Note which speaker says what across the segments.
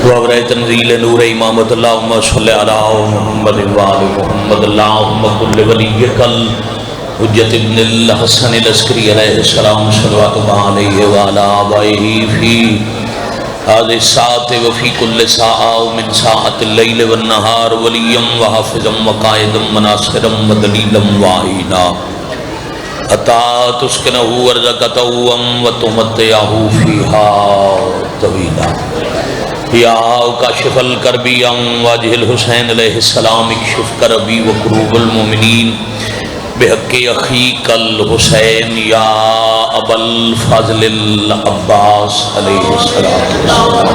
Speaker 1: وابرہ تنزیل نور امامت اللہم صلی علی محمد وآل محمد اللہم کل ولیک الحجت ابن الحسن العسکری علیہ السلام صلوات اللہ علیہ وآلہ آبائہ فی هذه الساعة وفي كل ساعة ومن ساعة الليل والنهار وليا وحافظا وقائدا وناصرا ودليلا وعينا حتى تسكنه أرضك طوعا وتمتعه فيها طويلا یا کاشف الکربی عن وجہ الحسین علیہ السلام اکشف کربی وکروب المؤمنین بحق اخیک الحسین یا ابا الفضل العباس علیہ السلام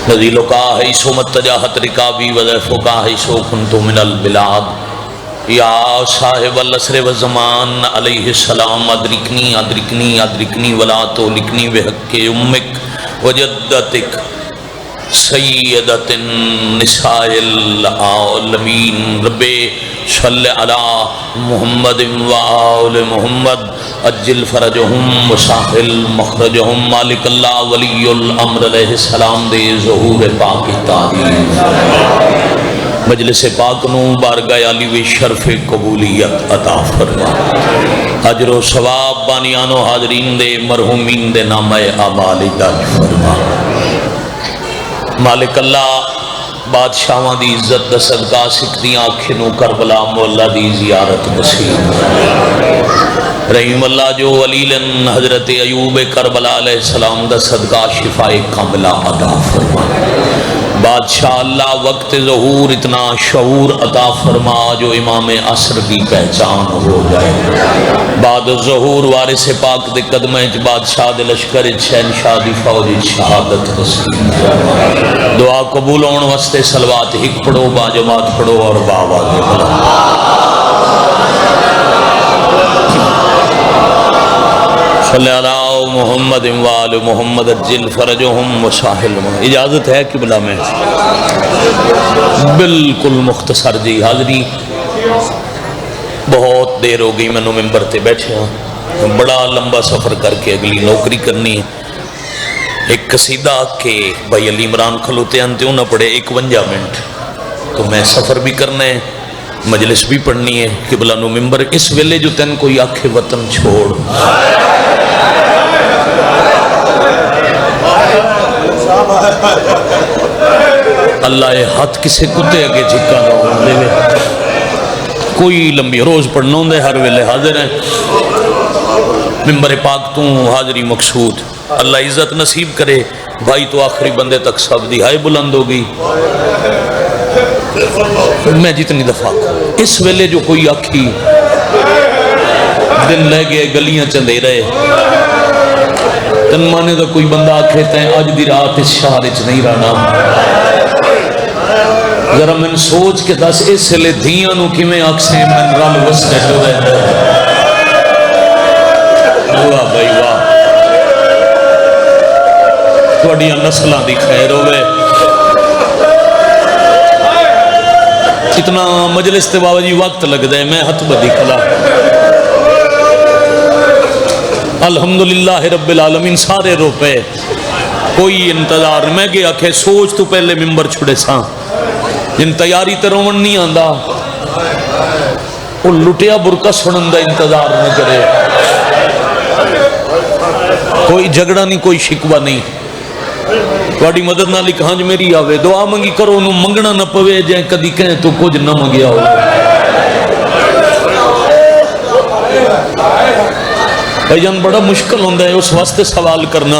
Speaker 1: نزیل کا حیث متجاہت رکابی وضعف کا حیث کنت من البلاد یا صاحب العصر والزمان علیہ السلام ادرکنی ادرکنی ادرکنی ولا تولکنی بحق امک وجدتک سیدت النساء العالمین رب صلی علی محمد وآل محمد اجل فرجہم وساحل مخرجہم مالک اللہ ولی الامر علیہ السلام دے ظہور پاک تعظیم مجلس پاک نو بارگاہ علی و شرف قبولیت عطا فرما اجر و ثواب بانیان و حاضرین دے مرحومین دے نامہ اعمال درج فرما مالک اللہ بادشاہاں دی عزت دا صدقہ سکھدیاں آنکھنوں کربلا مولا دی زیارت نصیب رحیم اللہ جو ولیلن حضرت ایوب کربلا علیہ السلام دا صدقہ شفاء کاملہ عطا فرما بادشاہ اللہ وقت ظہور اتنا شعور عطا فرما جو امام عصر کی پہچان ہو جائے بعد ظہور وارث پاک دے قدمہ بادشاہ دے لشکر شہنشاہ دی فوج شہادت نصیب دعا قبول ہون واسطے صلوات ہک پڑھو با جماعت پڑھو اور باواز پڑھو صلی اللہ محمد وآل محمد اجل فرجہم وساحل اجازت ہے قبلہ میں بالکل مختصر جی حاضری بہت دیر ہو گئی میں نو ممبر تے بیٹھے ہوں بڑا لمبا سفر کر کے اگلی نوکری کرنی ہے ایک قصیدہ کہ بھائی علی عمران کھلوتے انتیوں نہ پڑے 51 منٹ تو میں سفر بھی کرنا ہے مجلس بھی پڑھنی ہے قبلہ نو ممبر اس ویلے جو تین کوئی آکھے وطن چھوڑ اللہ ہاتھ کسے کتے اگے جھکا نہ دے کوئی لمبی روز پڑھنا ہوں دے ہر ویلے حاضر ہیں ممبر پاک تو حاضری مقصود اللہ عزت نصیب کرے بھائی تو آخری بندے تک سب دی ہائے بلند ہو گئی میں جتنی دفعہ اس ویلے جو کوئی آکھی دن لے گئے گلیاں چندے رہے تن مانے دا کوئی بندہ آکھے تین آج دی رات اس شہر اچ نہیں رہنا ذرا من سوچ کے دس اس لئے دھیاں نو کی میں آکسیں من رال وستے جو رہے واہ بھائی واہ توڑیاں نسلہ دی خیر ہوئے اتنا مجلس تے بابا جی وقت لگ دے میں ہتھ بدی کھلا الحمدللہ رب العالمین سارے رو پہ کوئی انتظار میں گیا کہ سوچ تو پہلے ممبر چھڑے ساں جن تیاری تے رومن نہیں آندہ وہ لٹیا برکا سنندہ انتظار نہ کرے کوئی جھگڑا نہیں کوئی شکوہ نہیں واڑی مدد نہ لکھ ہانج میری آوے دعا منگی کرو انہوں منگنا نہ پوے جائیں کدی کہیں تو کچھ نہ منگیا ہو بھائیان بڑا مشکل ہوندہ ہے اس واسطے سوال کرنا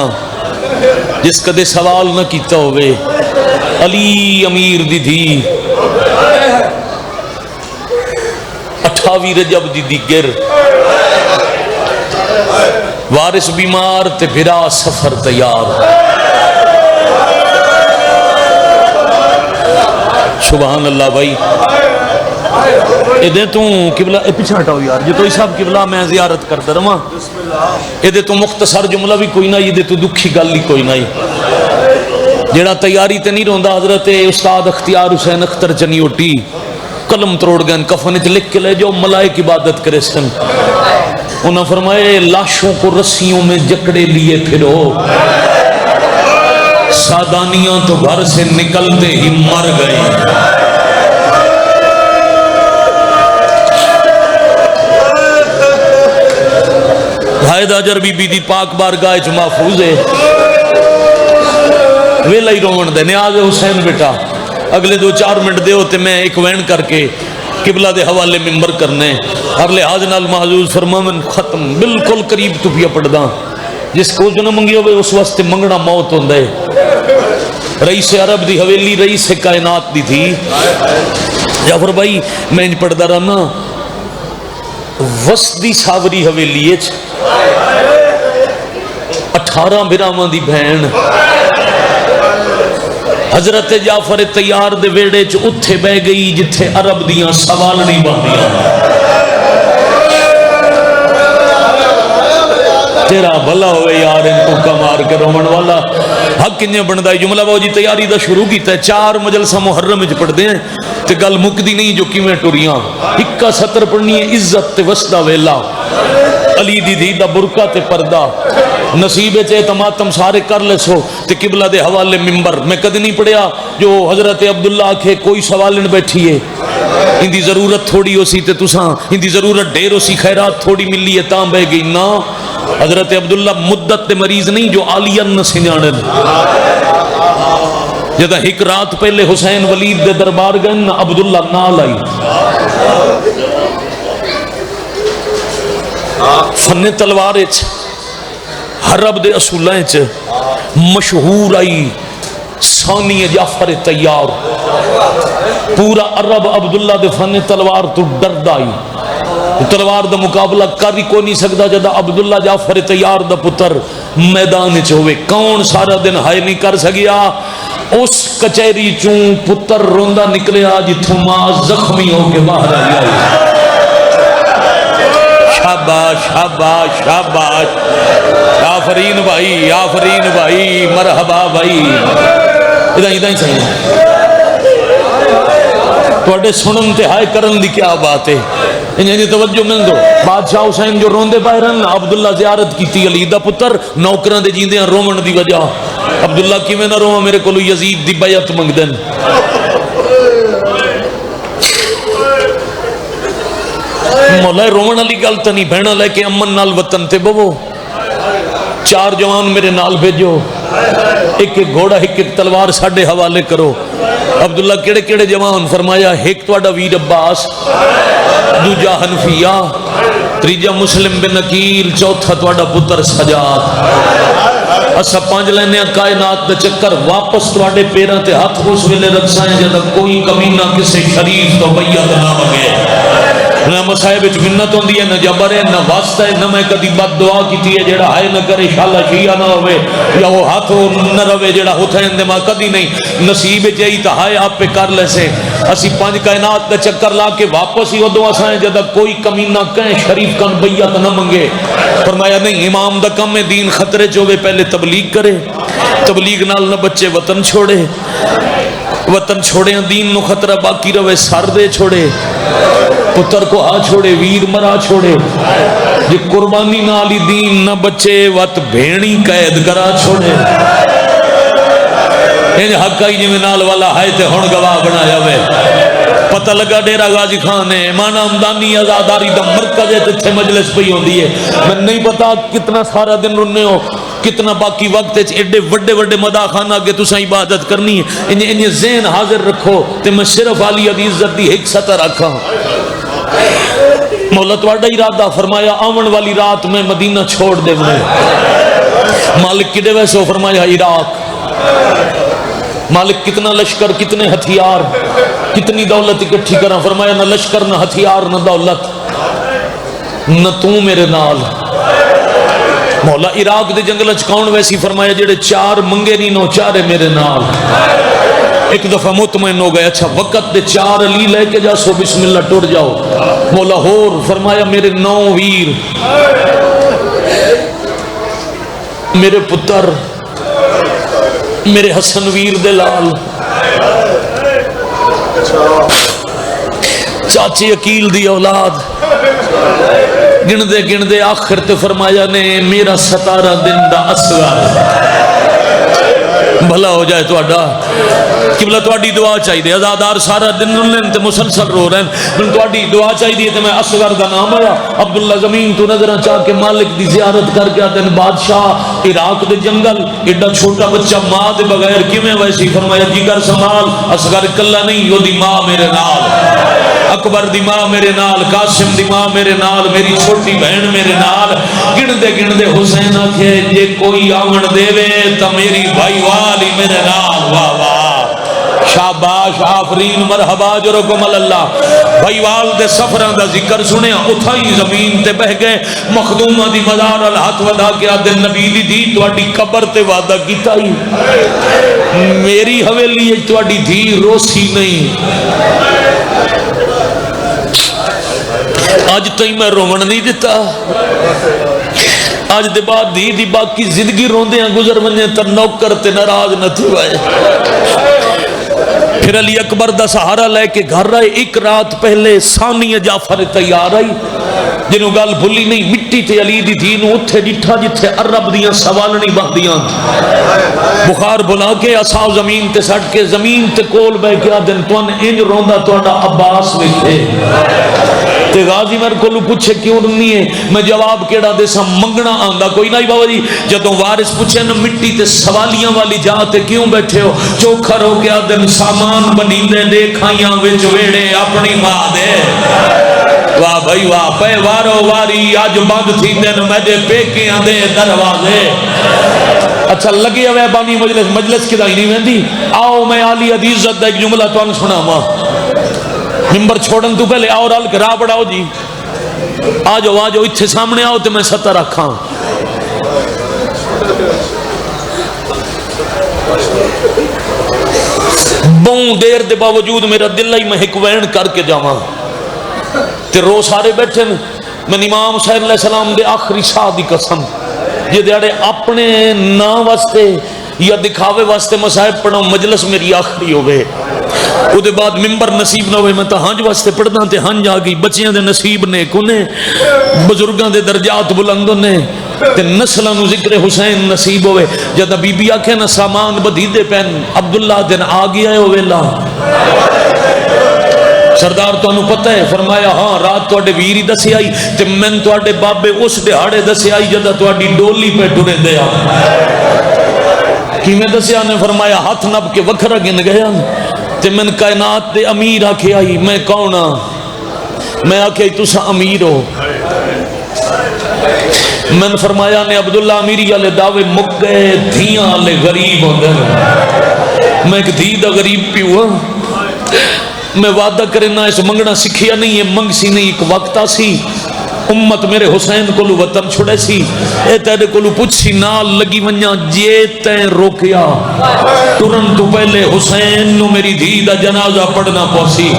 Speaker 1: جس کدے سوال نہ کیتا ہوئے علی امیر دی دی 28 رجب دی دیگر وارث بیمار تے بھرا سفر تیار سبحان اللہ بھائی ادھے تو قبلہ پیچھے ہٹاؤ یار جو تو صاحب قبلہ میں زیارت کرتا رہا ادھے تو مختصر جملہ بھی کوئی نہیں ادھے تو دکھی گل ہی کوئی نہیں جیڑا تیاری تے نہیں روندہ حضرت استاد اختیار حسین اختر چنی اٹھی قلم تروڑ گئن کفن اچھ لکھ کے لے جو ملائک عبادت کرے سن انہاں فرمائے لاشوں کو رسیوں میں جکڑے لیے پھرو سادانیاں تو گھر سے نکلتے ہی مر گئے. حائد اجر بی بی دی پاک بارگاہ وچ محفوظ ہے. ویلا ہی رومن دے نیاز حسین بیٹا اگلے 2-4 منٹ دیو تے میں ایک وین کر کے قبلہ دے حوالے ممبر کرنے ہر لحاظ نال محظوظ فرماون ختم بالکل قریب تو پیا پڑھدا. جس کو جو نہ منگی ہوئے اس واسطے منگنا موت ہوندے. رئیس عرب دی حویلی رئیس کائنات دی تھی. جعفر بھائی میں انج پڑھدا رہنا وسدی ساوری حویلی وچ 18 براواں دی بہن حضرت جعفر تیار دے ویڑے چ اتھے بہ گئی جتھے عرب دیاں سوال نہیں بندیاں. تیرا بھلا ہوئے یار ان کو کمار کے رومن والا حق کنجے بندہ ہے. جملہ باؤ جی تیاری دا شروع کیتا ہے 4 مجلسہ محرم وچ پڑھ دیں تے گل مکدی نہیں جو کیویں ٹریاں. 71 پڑھنی ہے عزت تے وسدا ویلا علی دی دھی دا برقع تے پردہ نصیب چے تماتم سارے کر لے سو تے قبلہ دے حوالے ممبر. میں کدی نہیں پڑھیا جو حضرت عبداللہ آکھے کوئی سوالن بیٹھی ہے ان دی ضرورت تھوڑی ہو سی تے تساں ان دی ضرورت ڈھیر ہو سی خیرات تھوڑی ملی ہے تاں بہ گئی. نا حضرت عبداللہ مدت تے مریض نہیں جو آلین نہ سنجانن. جدہ ایک رات پہلے حسین ولید دے دربار گئے نا عبداللہ نال آئی. فن تلوار اچ حرب دے اصولہ اچ مشہور آئی ثانی جعفر تیار. پورا عرب عبداللہ دے فن تلوار تو ڈرد آئی. تلوار دا مقابلہ کر ہی کو نہیں سکتا جدا عبداللہ جعفر تیار دا پتر میدان چ ہوئے. کون سارا دن ہائے نہیں کر سکیا. اس کچہری چوں پتر روندہ نکلیا جتھوں ماں زخمی ہو کے باہر آئی. شاباش شاباش شاباش آفرین بھائی آفرین بھائی مرحبا بھائی. ادھا ہی صحیح توڑے سنن تے ہائے کرن دی کیا بات ہے. انہیں توجہ مل دو. بادشاہ حسین جو روندے پائے رہن عبداللہ زیارت کی تھی علی دا پتر نوکران دے جیندے ہیں رومن دی وجہ. عبداللہ کی میں نہ روما میرے کو یزید دی بیعت منگ دن. مولا رومن علی گلتا نہیں بہنا لے کے امن نال وطن تے بو 4 جوان میرے نال بھیجو. ایک ایک گھوڑا ایک ایک تلوار ساڑھے حوالے کرو. عبداللہ کیڑے کیڑے جوان فرمایا ایک توڑا ویر عباس دوجا حنفیہ تریجا مسلم بن عقیل چوتھا توڑا پتر سجاد. اسا 5 لینے کائنات دا چکر واپس توڑے پیران تے ہاتھ اس ویلے رکھسائیں جدہ کوئی کمینہ کسے شریف تو بیعت نہ مگے. نہ مسائب اچ منت ہوندی ہے نہ جبر ہے نہ واسطہ ہے نہ میں کدی بد دعا کیتی ہے جیڑا ہائے نہ کرے شاللہ شیعہ نہ ہوئے یا وہ ہاتھ نہ روے جیڑا ہوتھین دے ماں کدی نہیں نصیب جائی تا ہائے آپ پہ کر لے سے. اسی 5 کائنات دا چکر لا کے واپس ہی ہو دعا سائیں جدہ کوئی کمینہ کہیں شریف کن بیعت نہ منگے. فرمایا نہیں امام دا کم میں دین خطرے چوے پہلے تبلیغ کرے. تبلیغ نال نہ بچے وطن چھوڑے. وطن چھوڑے دین نو خطرہ باقی روے سر دے چھوڑے. پتر کو آ چھوڑے ویر مرا چھوڑے. جی قربانی نالی دین نہ بچے وط بھیڑی قید کرا چھوڑے. انج حقائی جی میں نال والا ہائے تے ہون گواہ بنایا ہوئے. پتہ لگا ڈیرہ غازی خان ہے مانا امدانی ازاداری دا مرکز ہے تتھے مجلس پہ ہوندی ہے. میں نہیں پتا کتنا سارا دن رننے ہو کتنا باقی وقت ہے ایڈے وڈے وڈے مداح خانہ کے تساں عبادت کرنی ہے. انہیں ذہن حاضر رکھو تے میں صرف علی علی عزت دی ایک سطح رکھا. مولا توڑا ارادہ فرمایا آمن والی رات میں مدینہ چھوڑ دے میں. مالک کدے ویسے فرمایا عراق. مالک کتنا لشکر کتنے ہتھیار کتنی دولت اکٹھی کرا. فرمایا نہ لشکر نہ ہتھیار نہ دولت نہ تو میرے نال. مولا عراق دے جنگل کون ویسی فرمایا جڑے 4 منگے نہیں نو 4 میرے نال. ایک دفعہ مطمئن ہو گئے اچھا وقت دے 4 علی لے کے جا سو بسم اللہ ٹوڑ جاؤ. مولا ہور فرمایا میرے 9 ویر میرے پتر میرے حسن ویر دلال چاچی عقیل دی اولاد گن دے آخر تے فرمایا نے میرا 17 دن دا اصغر بھلا ہو جائے تہاڈا قبلہ تہاڈی دعا چاہیے آزادار سارا دن لین تے مسلسل رو رہے ہیں من تہاڈی دعا چاہیے تے میں اصغر دا نام آیا عبداللہ زمین تو نظراں چاہ کے مالک دی زیارت کر کے آدن بادشاہ عراق دے جنگل ایڈا چھوٹا بچہ ماں دے بغیر کیویں ویسی فرمایا جگر سنبھال اصغر کلا نہیں او دی ماں میرے نال اکبر دی ماں میرے نال قاسم دی ماں میرے نال میری چھوٹی بہن میرے نال گن دے حسین آکھے جے کوئی آمن دے وے تا میری بھائی والی میرے نال واہ واہ شاباش آفرین مرحبا جرکم اللہ بھائی وال دے سفران دا ذکر سنیا اتھائی زمین تے بہ گئے مخدومہ دی مزار الہاتھ ودا کے آدھے نبی دی توڑی قبر تے وعدہ کیتا ہی میری حویلی ہے توڑی دھی روسی نہیں آج تھی میں رومن نہیں دیتا آج دے بعد دی باقی زندگی روندے ہیں گزر منجے تا نوکر تے ناراض نہ تھی وائے پھر علی اکبر دا سہارا لے کے گھر رہے ایک رات پہلے ثانی جعفر تیار آئی جنہوں گال بھولی نہیں مٹی تے علی دی دینوں اتھے ڈٹھا جتھے عرب دیاں سوالنی باندیاں بخار بلا کے اصحاب زمین تے سٹ کے زمین تے کول بے کیا دن توان انج روندہ توڑا عباس ویکھے تے غازی میرے کو پوچھے کیوں نہیں ہے میں جواب کیڑا دے سا منگنا آندہ کوئی نہیں بابا جی جدوں وارث پوچھے نا مٹی تے سوالیاں والی جاتے کیوں بیٹھے ہو چوکھر ہو گیا دن سامان بنی دے دیکھائیاں وچ ویڑے اپنی ماں دے واہ بھائی واہ پہ وارو واری آج بند تھی دن میرے پیکیاں دے دروازے اچھا لگے ہوئے بانی مجلس کی دائی نہیں ویندی آؤ میں عالی عدیزت دا ایک جملہ تو آن سنا ماں ممبر چھوڑن تو پہلے آؤ رال کے راہ بڑھاؤ جی آجو اتھے سامنے آؤ تو میں ستر رکھاں بہوں دیر دے باوجود میرا دل ہی میں ایک وین کر کے جاواں تے رو سارے بیٹھے میں امام حسین علیہ السلام دے آخری شاہ دی قسم یہ دیڑے اپنے نا واسطے یا دکھاوے واسطے مسائب پڑھا مجلس میری آخری ہوئے او دے بعد ممبر نصیب نہ ہوئے میں تا ہنج واسطے پڑھنا تے ہنج آگئی بچیاں دے نصیب نے کنے بزرگاں دے درجات بلندوں نے تے نسلہ نو ذکر حسین نصیب ہوئے جدہ بی بی آکھے نا سامان بدھی دے پین عبداللہ دن آگیا ہے ہوئے اللہ سردار تو انہوں پتہ ہے فرمایا ہاں رات تو اڈے ویری دسی آئی تے من تو اڈے بابے اس دہاڑے دسی آئی جدہ تو اڈی ڈولی پہ ٹورے دیا کی میں دسی آنے فرمایا ہاتھ نب کے وکھرہ گن گیا تے من کائنات دے امیر آکھے آئی میں کونا میں آکھے تو سا امیر ہو من فرمایا نے عبداللہ امیری والے دعوے مک گئے دھیاں والے غریب ہوں گے میں ایک دھی دا غریب پی ہوا میں وعدہ کرنا اس منگنا سکھیا نہیں ہے منگ سی نہیں ایک وقت آسی امت میرے حسین کو لو وطن چھوڑے سی اے تیرے کو لو پوچھ سی نال لگی ونیا جے تین روکیا ترن تو پہلے حسین نو میری دھی دا جنازہ پڑھنا پوسی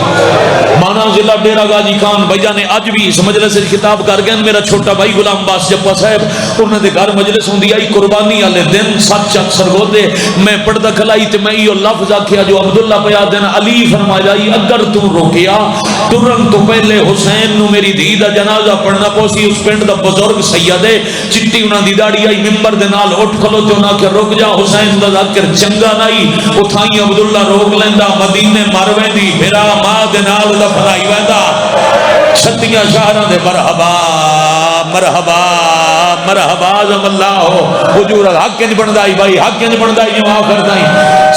Speaker 1: مانا ضلع ڈیرہ غازی خان بھائی جانے آج بھی اس مجلس سے کتاب کر گئے میرا چھوٹا بھائی غلام باس جپا صاحب انہوں نے گھر مجلس ہوں دیا قربانی والے دن سچ اکثر ہو دے میں پڑھدا کھلائی تے میں یہ لفظ آکھیا جو عبداللہ پہ آدھنا علی فرمایا اگر تو روکیا ترن تو پہلے حسین نو میری دھی دا جنازہ پڑھنا پوسی اس پنڈ دا بزرگ سید ہے چٹی انہاں دی داڑھی آئی ممبر دے نال اٹھ کھلو تے انہاں کہ رک جا حسین دا ذکر چنگا نہیں اتھائی عبداللہ روک لیندا مدینے مر ویندی میرا ماں دے نال دفنائی ویندا چھتیاں شہراں دے مرحبا مرحبا مرحبا زم اللہ ہو حضور حق نہیں بندائی بھائی حق نہیں بندائی جو آخر دائی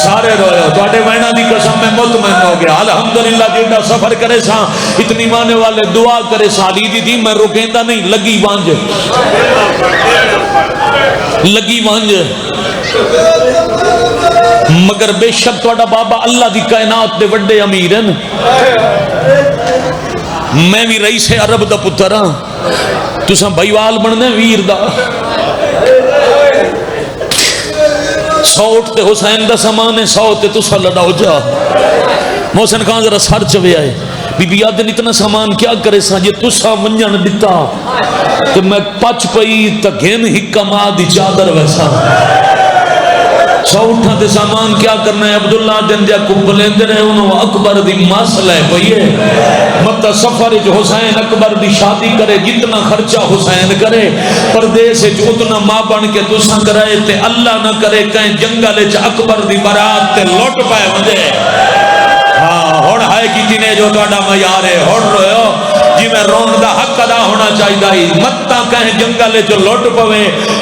Speaker 1: سارے روئے ہو تو اٹھے وینا دی قسم میں مطمئن ہو گیا الحمدللہ جیڑا سفر کرے ساں اتنی مانے والے دعا کرے ساں لی دی میں رکیندہ نہیں لگی وانج لگی وانج مگر بے شک توڑا بابا اللہ دی کائنات دے وڈے امیر ہیں میں بھی رئیس عرب دا پتر ہاں تساں بھائیوال بننے ویر دا سوٹ تے حسین دا سمانے سوٹ تساں لڑاؤ جا محسن خان ذرا سر چوے آئے بی بی آدھن اتنا سامان کیا کرے ساں جے تساں منجن دیتا کہ میں پچ پئی تا گھن ہکا ماں دی چادر ویسا سو اٹھا تے سامان کیا کرنا ہے؟ عبداللہ دن دیا کب لیندے رہے انہوں اکبر دی مسئلہ ہے پئیے مطا سفر جو حسین اکبر دی شادی کرے جتنا خرچہ حسین کرے پردیس جو اتنا ماں بن کے تساں کرائے تے اللہ نہ کرے کہیں جنگل چ اکبر دی برات تے لوٹ پائے مجھے ہاں ہوڑ ہائے کی تینے جو توڑا معیار ہے ہوڑ روئے ہو جی میں رون دا حق ادا ہونا چاہیے متا کہیں جنگل جو لوٹ پوے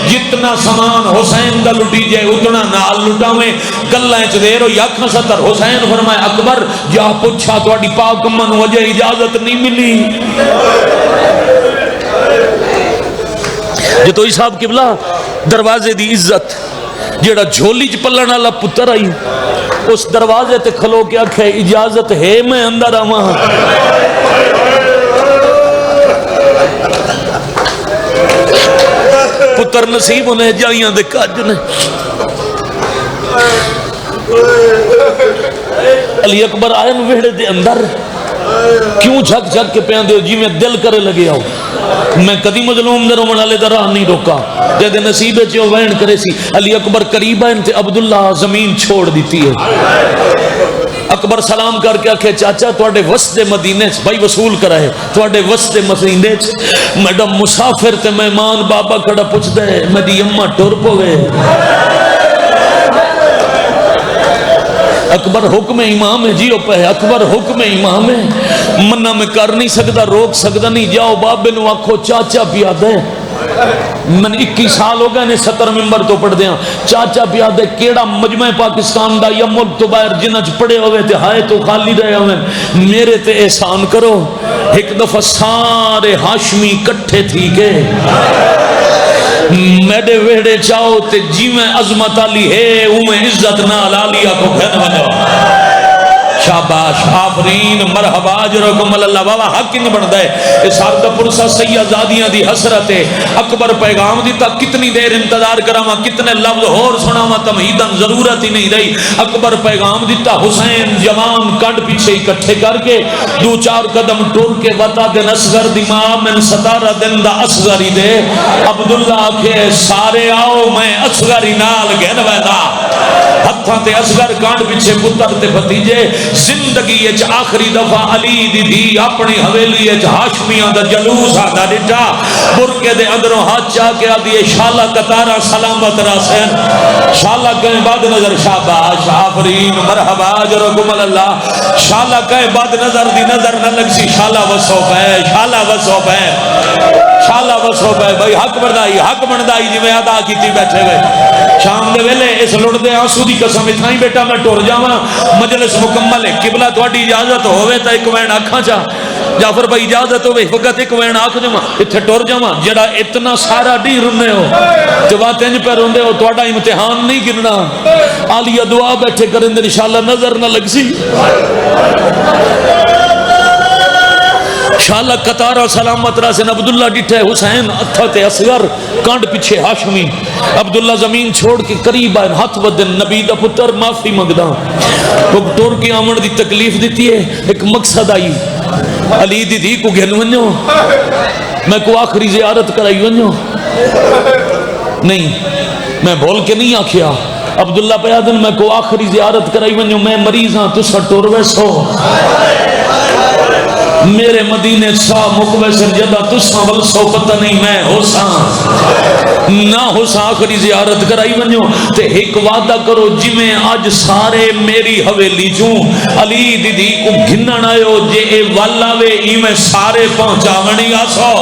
Speaker 1: جتنا سامان حسین دا لٹی جائے اتنا نال لٹاویں گلائیں چ دیر ہو یا کھا ستر حسین فرمائے اکبر جا پوچھا تواڈی پاک من وجہ اجازت نہیں ملی جو تو صاحب قبلہ دروازے دی عزت جیڑا جھولی چ پلن والا پتر آئی اس دروازے تے کھلو کے آکھے اجازت ہے میں اندر آواں پتر نصیب انہیں جائیاں دے کاج نے علی اکبر آئے ویڑے دے اندر کیوں جھک جھک کے پیان دے جی میں دل کرے لگے آؤ میں کدی مظلوم دے رومن والے دا راہ نہیں روکا جدے نصیب چ وین کرے سی علی اکبر قریب آئے تے عبداللہ زمین چھوڑ دیتی ہے اکبر سلام کر کے آکھے چاچا تواڈے وسط مدینے بھائی وصول کرائے تواڈے وسط مدینے میڈم مسافر تے مہمان بابا کھڑا پوچھ دے میری اماں ٹر پوے اکبر حکم امام ہے جیو پہ اکبر حکم امام ہے منہ میں کر نہیں سکتا روک سکتا نہیں جاؤ بابے نو آکھو چاچا پیا دے من 21 سال ہو گئے نے 70 ممبر تو پڑھ دیاں چاچا پیا دے کیڑا مجمع پاکستان دا یا ملک تو باہر جنج پڑے ہوئے تے ہائے تو خالی رہے ہوئے میرے تے احسان کرو ایک دفعہ سارے ہاشمی کٹھے تھی کے میڈے ویڑے چاہو تے جی میں عظمت علی ہے اومیں عزت نہ لالیہ کو گھن بنو شاباش آفرین مرحبا جرکم اللہ بابا حق کی نہیں بڑھتا ہے اس حال پرسا سیدادیاں دی حسرت ہے اکبر پیغام دیتا کتنی دیر انتظار کراما کتنے لفظ اور سناما تمہیدن ضرورت ہی نہیں رہی اکبر پیغام دیتا حسین جوان کڈ پیچھے اکٹھے کر کے دو چار قدم ٹور کے وطا دن اصغر دی ماں من 17 دن دا اصغری دے عبداللہ آکھے سارے آؤ میں اصغری نال گھن ویدا ہتھاں تے اصغر کانڈ پیچھے پتر تے بھتیجے زندگی اچ آخری دفعہ علی دی دی اپنی حویلی اچ ہاشمیاں دا جلوس آدھا ڈٹا برکے دے اندروں ہاتھ چاہ کے آدھی شالہ قطارہ سلامت راسین شالہ کہیں بعد نظر شاباش آفرین مرحبا جرکم اللہ شالہ کہیں بعد نظر دی نظر نہ لگ سی شالہ وسو پہ شالہ وسو پہ شالہ وسو پہ بھائی حق بندائی جی میں ادا کیتی بیٹھے ہوئے شام دے ویلے اس لڑ دے آنسو دی قسم اتھائیں بیٹا میں ٹور جاواں مجلس مکمل ہے قبلہ تواڈی اجازت ہوئے تا ایک وین آکھاں چا جعفر بھائی اجازت ہوئے فقط ایک وین آکھ جاواں اتھے ٹور جاواں جڑا اتنا سارا ڈی رنے ہو تے وا تنج پہ روندے ہو تواڈا امتحان نہیں گرنا عالیہ دعا بیٹھے کریں دے انشاءاللہ نظر نہ لگ سی شالہ قطارہ سلامت راسن عبداللہ ڈٹھے حسین اتھتے اصغر کانڈ پیچھے ہاشمی عبداللہ زمین چھوڑ کے قریب آئے ہاتھ ودن نبی دا پتر معافی مگدہ ٹور کی آمن دی تکلیف دیتی ہے ایک مقصد آئی علی دی دی کو گھن ونجو میں کو آخری زیارت کرائی ونجو نہیں میں بھول کے نہیں آکھیا عبداللہ پیادن میں کو آخری زیارت کرائی ونجو میں مریض ہاں تسا ٹور ویسو میرے مدینے سا مقبسر جدہ تسا ولسو پتہ نہیں میں حسان نہ حسان آخری زیارت کرائی ونجو تے ایک وعدہ کرو جی میں آج سارے میری حویلی چوں علی دی کو گھنن آئے ہو جے اے والا وے ای میں سارے پہنچا ونی آسو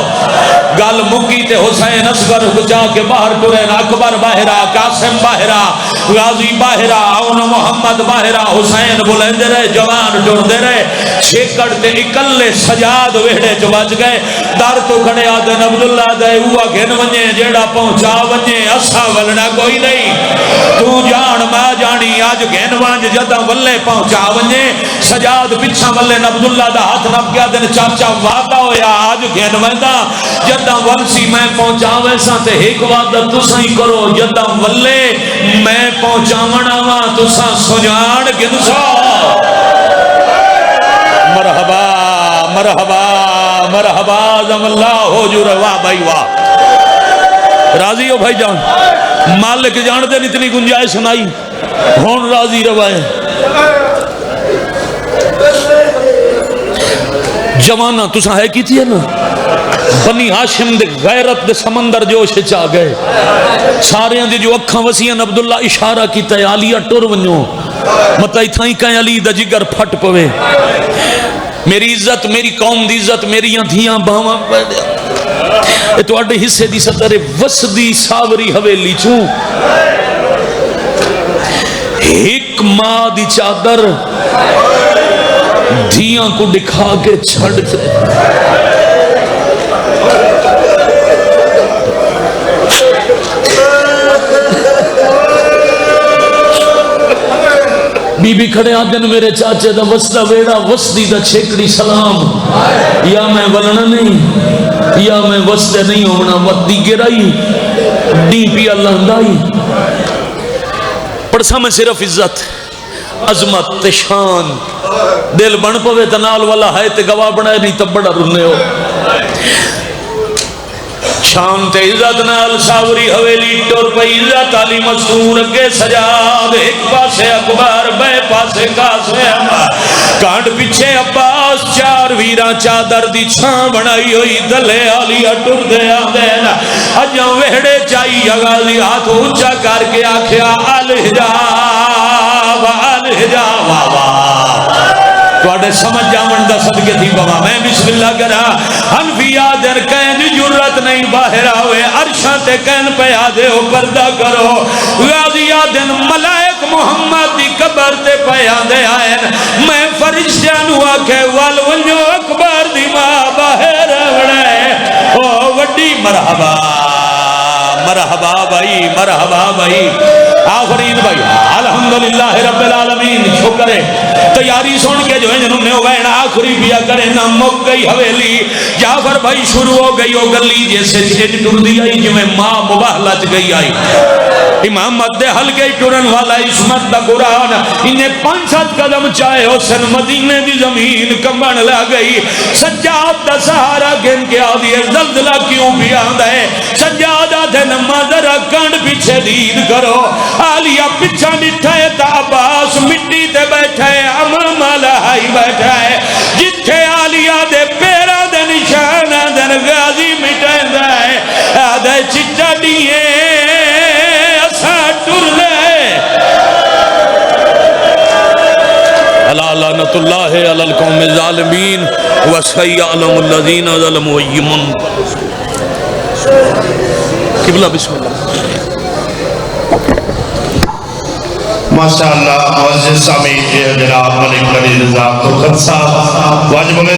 Speaker 1: گل مکی تے حسین اصغر جا کے باہر ٹورین اکبر باہرہ قاسم باہرہ غازی باہرہ اون محمد باہرہ حسین بلند رہے جوان ٹور دے رہے چھیکڑ تے اکلے سجاد ویڑے جو بچ گئے در تو کھڑے آدھن عبداللہ دے ہوا گھن ونجے جیڑا پہنچا ونجے اسا ولنا کوئی نہیں تو جان ما جانی آج گھن ونج جدہ ولے پہنچا ونجے سجاد پچھا ولے عبداللہ دا ہاتھ نب گیا دن چاچا وعدہ ہویا آج گھن ونجا جدہ ولسی میں پہنچا ویسا تے ایک وعدہ تسا ہی کرو جدہ ولے میں پہنچا وناوا تسا سجان گھن سو مرحبا مرحبا مرحبا زم اللہ ہو جو روا بھائی واہ راضی ہو بھائی جان مالک جان دے اتنی گنجائش سنائی ہون راضی روائے جوانہ تسا ہے کی تھی ہے نا بنی ہاشم دے غیرت دے سمندر جوش چاہ گئے سارے دے جو اکھاں وسیعن عبداللہ اشارہ کی تے علیہ ٹور ونیو مطلعی تھائیں کہیں علی دا جگر پھٹ پوے میری عزت میری قوم دی عزت میری دھیاں باواں پہ تو اڈے حصے دی سطر وسدی ساوری حویلی چوں ایک ماں دی چادر دھیاں کو دکھا کے چھڑ دے بی بی کھڑے آدن میرے چاچے دا وسدہ ویڑا وسدی دا چھیکڑی سلام یا میں ولنا نہیں یا میں وسدے نہیں ہونا ودی گرائی ڈی پی اللہ اندائی پڑسا میں صرف عزت عظمت شان دل بن پوے تنال والا ہے تے گواہ بنائے نہیں تب بڑا رنے ہو شان تے عزت نال ساوری حویلی ٹور پہ عزت علی مستور کے سجاد ایک پاسے اکبر بے پاسے قاسم کانٹ پیچھے عباس چار ویران چادر دی چھان بنائی ہوئی دلے علی ٹور دے آدین اجاں وہڑے چاہی اگالی ہاتھ اونچا کر کے آکھیا الحجاب الحجاب توڑے سمجھ جامن دا صدقے تھی بابا میں بسم اللہ کرا حنفیہ در کہن جرت نہیں باہر آوے عرشاں تے کہن پہ آدھے ہو پردہ کرو غازیہ دن ملائک محمد دی قبر تے پہ آدھے آئین میں فرشتیاں ہوا کہ والونیو اکبر دی ماں باہر آوڑے او وڈی مرحبا مرحبا بھائی مرحبا بھائی آخرین بھائی الحمدللہ رب العالمین شکر ہے تیاری سن کے جو ہے جنہوں نے وین آخری بیا کرے نہ مک گئی حویلی جعفر بھائی شروع ہو گئی ہو گلی جیسے چھٹ ٹر دی آئی جو میں ماں مباہلت گئی آئی امام مدے حلقے ٹرن والا عصمت دا قرآن انہیں 5-7 قدم چاہے حسن مدینے دی زمین کمبن لے گئی سجاد دا سہارا گن کے آدھی زلزلہ کیوں بھی آندہ ہے سجادہ دے نمازر کنڈ پیچھے دید کرو آلیہ پچھا نٹھائے تا عباس مٹی تے بیٹھائے امام لہائی بیٹھائے جتھے آلیہ دے پیرا دے نشانہ دن غازی مٹائے دائے آدھے چٹا دیئے لعنت اللہ علی القوم الظالمین وسیعلم الذین ظلموا ایمن قبلہ بسم اللہ
Speaker 2: ماشاءاللہ معزز سامعین جناب ملک علی رضا تو خط صاحب واجب